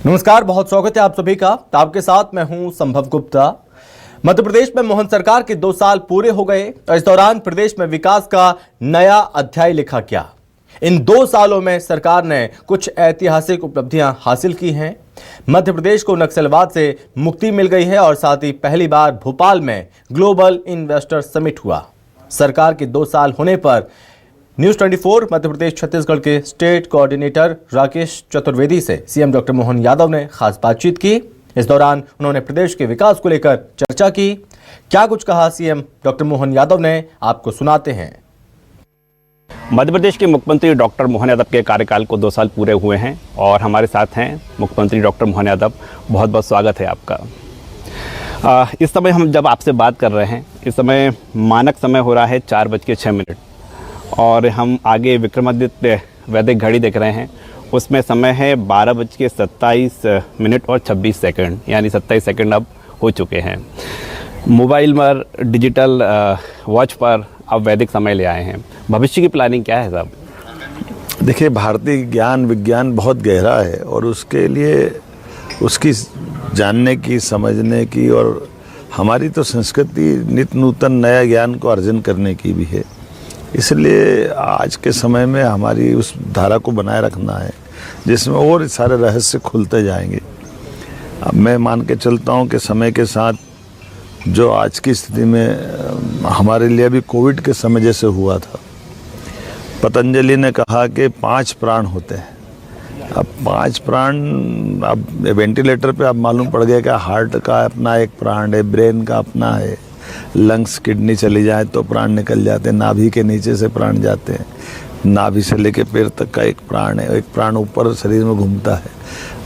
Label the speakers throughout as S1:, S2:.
S1: नमस्कार, बहुत स्वागत है आप सभी का। आपके साथ मैं हूं संभव गुप्ता। मध्य प्रदेश में मोहन सरकार के 2 साल पूरे हो गए और इस दौरान प्रदेश में विकास का नया अध्याय लिखा गया। इन 2 सालों में सरकार ने कुछ ऐतिहासिक उपलब्धियां हासिल की हैं। मध्य प्रदेश को नक्सलवाद से मुक्ति मिल गई है और साथ ही पहली बार भोपाल में ग्लोबल इन्वेस्टर समिट हुआ। सरकार के 2 साल होने पर न्यूज़ 24 मध्य प्रदेश छत्तीसगढ़ के स्टेट कोऑर्डिनेटर राकेश चतुर्वेदी से सीएम डॉक्टर मोहन यादव ने खास बातचीत की। इस दौरान उन्होंने प्रदेश के विकास को लेकर चर्चा की। क्या कुछ कहा सीएम डॉक्टर मोहन यादव ने, आपको सुनाते हैं।
S2: मध्य प्रदेश के मुख्यमंत्री डॉक्टर मोहन यादव के कार्यकाल को 2 साल पूरे हुए हैं और हमारे साथ हैं मुख्यमंत्री डॉक्टर मोहन यादव। बहुत बहुत स्वागत है आपका। इस समय हम जब आपसे बात कर रहे हैं, इस समय मानक समय हो रहा है 4:06 और हम आगे विक्रमादित्य वैदिक घड़ी देख रहे हैं, उसमें समय है 12:27 और 26 सेकंड, यानी 27 सेकंड अब हो चुके हैं। मोबाइल पर, डिजिटल वॉच पर अब वैदिक समय ले आए हैं। भविष्य की प्लानिंग क्या है साहब?
S3: देखिए, भारतीय ज्ञान विज्ञान बहुत गहरा है और उसके लिए उसकी जानने की, समझने की और हमारी तो संस्कृति नित्य नूतन नया ज्ञान को अर्जन करने की भी है। इसलिए आज के समय में हमारी उस धारा को बनाए रखना है जिसमें और सारे रहस्य खुलते जाएंगे। अब मैं मान के चलता हूँ कि समय के साथ जो आज की स्थिति में हमारे लिए अभी कोविड के समय जैसे हुआ था, पतंजलि ने कहा कि 5 प्राण होते हैं। अब 5 प्राण, अब वेंटिलेटर पे अब मालूम पड़ गया कि हार्ट का अपना एक प्राण है, ब्रेन का अपना है, लंग्स किडनी चली जाए तो प्राण निकल जाते हैं, नाभि के नीचे से प्राण जाते हैं, नाभि से लेके पैर तक का एक प्राण है, एक प्राण ऊपर शरीर में घूमता है।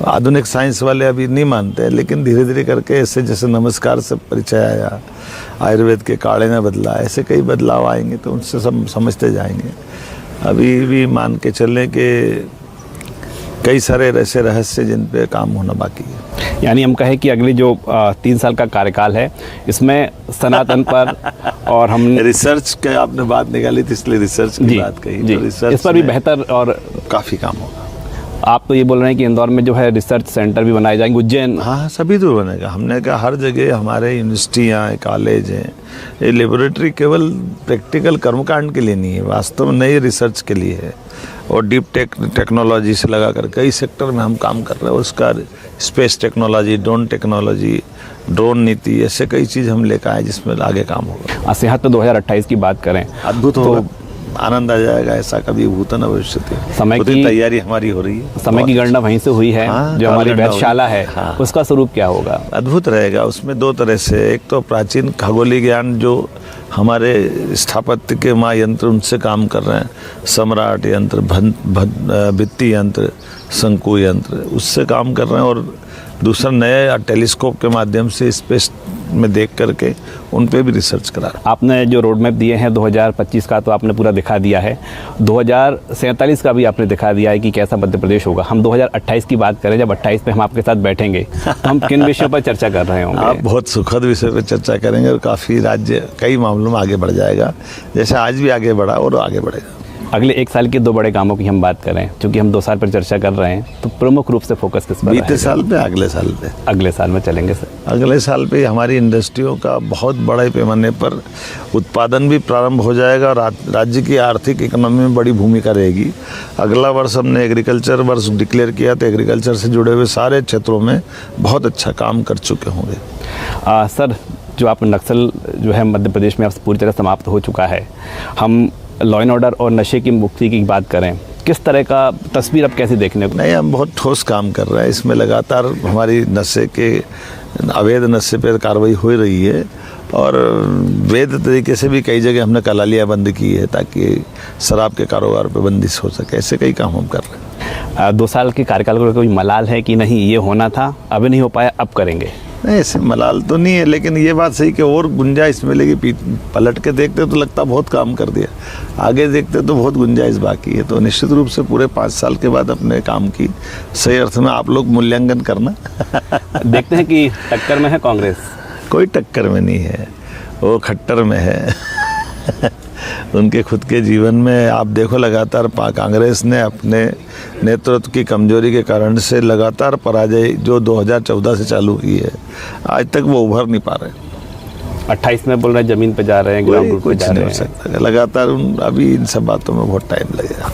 S3: आधुनिक साइंस वाले अभी नहीं मानते हैं, लेकिन धीरे धीरे करके ऐसे जैसे नमस्कार से परिचय आया, आयुर्वेद के काढ़े में बदला, ऐसे कई बदलाव आएंगे तो उनसे सब समझते जाएंगे। अभी भी मान के चलें कि कई सारे ऐसे रहस्य जिन पे काम होना बाकी है।
S2: यानी हम कहें कि अगली जो 3 साल का कार्यकाल है, इसमें सनातन पर और हम
S3: रिसर्च के आपने बात निकाली थी, इसलिए रिसर्च की बात कही।
S2: जी,
S3: तो रिसर्च
S2: इस पर भी बेहतर और
S3: काफ़ी काम होगा।
S2: आप तो ये बोल रहे हैं कि इंदौर में जो है रिसर्च सेंटर भी बनाए जाएंगे, उज्जैन।
S3: हाँ, सभी तो बनेगा। हमने कहा हर जगह हमारे यूनिवर्सिटियाँ हैं, कॉलेज हैं। ये लेबोरेटरी केवल प्रैक्टिकल कर्मकांड के लिए नहीं है, वास्तव में नई रिसर्च के लिए है और डीप टेक्नोलॉजी से लगा कर कई सेक्टर में हम काम कर रहे हैं। उसका space technology, drone technology, drone नीति, ऐसे कई चीज़ हम लेकर आए जिसमें आगे काम होगा।
S2: सेहत तो 2028 की बात करें,
S3: अद्भुत होगा, आनंद आ जाएगा। ऐसा कभी भूतन अवश्य
S2: समय की
S3: तैयारी हमारी हो रही है।
S2: समय की गणना वहीं से हुई है।
S3: हाँ,
S2: जो हमारी वेधशाला है,
S3: हाँ,
S2: उसका स्वरूप क्या होगा?
S3: अद्भुत रहेगा। उसमें 2 तरह से, एक तो प्राचीन खगोलीय ज्ञान जो हमारे स्थापत्य के माँ यंत्र उनसे काम कर रहे हैं, सम्राट यंत्र, भित्ति यंत्र, शंकु यंत्र, उससे काम कर रहे हैं। और दूसरा नए टेलीस्कोप के माध्यम से स्पेस में देख करके उन पे भी रिसर्च करा।
S2: आपने जो रोड मैप दिए हैं 2025 का तो आपने पूरा दिखा दिया है, 2047 का भी आपने दिखा दिया है कि कैसा मध्य प्रदेश होगा। हम 2028 की बात करें, जब 28 में हम आपके साथ बैठेंगे तो हम किन विषयों पर चर्चा कर रहे होंगे?
S3: आप बहुत सुखद विषय पर चर्चा करेंगे और काफ़ी राज्य कई मामलों में आगे बढ़ जाएगा, जैसे आज भी आगे बढ़ा और आगे बढ़ेगा।
S2: अगले 1 साल के 2 बड़े कामों की हम बात करें, क्योंकि हम 2 साल पर चर्चा कर रहे हैं, तो प्रमुख रूप से फोकस किस पर?
S3: बीते साल पे, अगले साल पे।
S2: अगले साल में चलेंगे सर।
S3: अगले साल पे हमारी इंडस्ट्रियों का बहुत बड़े पैमाने पर उत्पादन भी प्रारंभ हो जाएगा और राज्य की आर्थिक इकोनॉमी में बड़ी भूमिका रहेगी। अगला वर्ष हमने एग्रीकल्चर वर्ष डिक्लेयर किया, तो एग्रीकल्चर से जुड़े हुए सारे क्षेत्रों में बहुत अच्छा काम कर चुके होंगे।
S2: सर, जो आप नक्सल जो है मध्य प्रदेश में अब पूरी तरह समाप्त हो चुका है, हम लॉ एंड ऑर्डर और नशे की मुक्ति की बात करें, किस तरह का तस्वीर अब कैसे देखने को?
S3: नहीं, हम बहुत ठोस काम कर रहे हैं। इसमें लगातार हमारी नशे के, अवैध नशे पर कार्रवाई हो रही है और वैध तरीके से भी कई जगह हमने कलालियाँ बंद की है ताकि शराब के कारोबार पर बंदिश हो सके। ऐसे कई काम हम कर रहे हैं।
S2: 2 साल के कार्यकाल को कोई मलाल है कि नहीं ये होना था, अभी नहीं हो पाया, अब करेंगे?
S3: नहीं, ऐसे मलाल तो नहीं है, लेकिन ये बात सही कि और गुंजाइश मिलेगी। पलट के देखते तो लगता बहुत काम कर दिया, आगे देखते तो बहुत गुंजाइश बाकी है। तो निश्चित रूप से पूरे 5 साल के बाद अपने काम की सही अर्थ में आप लोग मूल्यांकन करना।
S2: देखते हैं कि टक्कर में है कांग्रेस?
S3: कोई टक्कर में नहीं है, वो खट्टर में है। उनके खुद के जीवन में आप देखो लगातार कांग्रेस ने अपने नेतृत्व की कमजोरी के कारण से लगातार पराजय जो 2014 से चालू हुई है, आज तक वो उभर नहीं पा रहे।
S2: 28 में बोल रहे हैं जमीन पे जा रहे हैं, ग्राउंड रूट पे
S3: कुछ
S2: जा
S3: नहीं
S2: रहे
S3: हो
S2: हैं।
S3: सकता लगातार अभी इन सब बातों में बहुत टाइम लगेगा।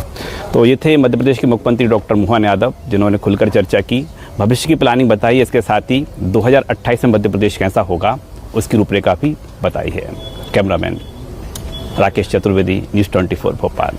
S2: तो ये थे मध्य प्रदेश के मुख्यमंत्री डॉक्टर मोहन यादव, जिन्होंने खुलकर चर्चा की, भविष्य की प्लानिंग बताई, इसके साथ ही 2028 में मध्य प्रदेश कैसा होगा उसकी रूपरेखा भी बताई है। Cameraman Rakesh Chaturvedi, news 24 Bhopal.